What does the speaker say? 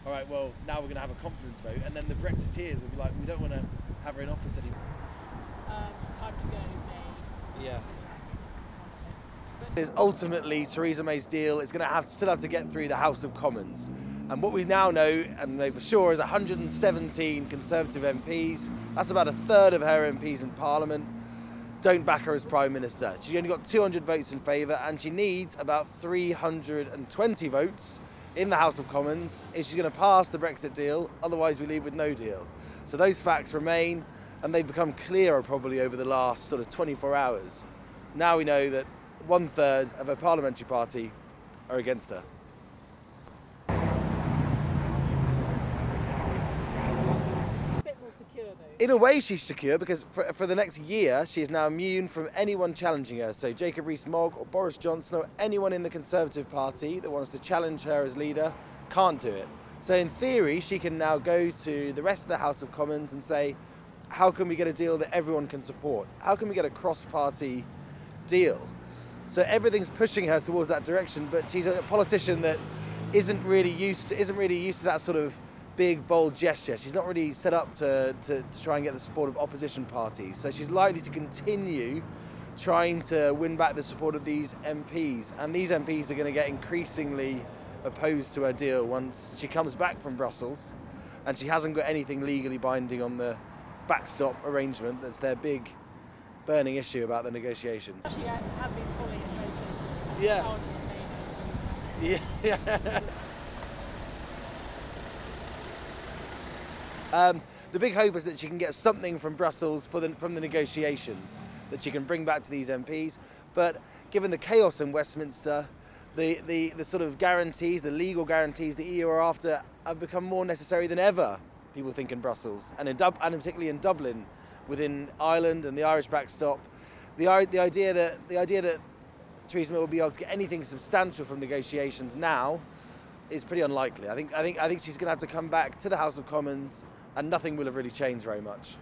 all right, well, now we're going to have a confidence vote, and then the Brexiteers will be like, we don't want to have her in office anymore. Time to go, May. Yeah. Ultimately, Theresa May's deal is going to still have to get through the House of Commons. And what we now know, and know for sure, is 117 Conservative MPs. That's about a third of her MPs in Parliament. Don't back her as Prime Minister. She's only got 200 votes in favour, and she needs about 320 votes in the House of Commons if she's going to pass the Brexit deal. Otherwise, we leave with no deal. So those facts remain, and they've become clearer probably over the last sort of 24 hours. Now we know that 1/3 of her parliamentary party are against her. Secure, though. In a way, she's secure because for the next year, she is now immune from anyone challenging her. So Jacob Rees-Mogg or Boris Johnson or anyone in the Conservative Party that wants to challenge her as leader can't do it. So in theory, she can now go to the rest of the House of Commons and say, how can we get a deal that everyone can support? How can we get a cross-party deal? So everything's pushing her towards that direction, but she's a politician that isn't really used to that sort of big, bold gesture. She's not really set up to try and get the support of opposition parties. So she's likely to continue trying to win back the support of these MPs. And these MPs are going to get increasingly opposed to her deal once she comes back from Brussels and she hasn't got anything legally binding on the backstop arrangement. That's their big burning issue about the negotiations. She have been fully in Yeah. Yeah. The big hope is that she can get something from Brussels from the negotiations that she can bring back to these MPs. But given the chaos in Westminster, the sort of guarantees, the legal guarantees the EU are after have become more necessary than ever, people think, in Brussels, and particularly in Dublin, within Ireland and the Irish backstop. The idea that Theresa May will be able to get anything substantial from negotiations now is pretty unlikely. I think she's going to have to come back to the House of Commons, and nothing will have really changed very much.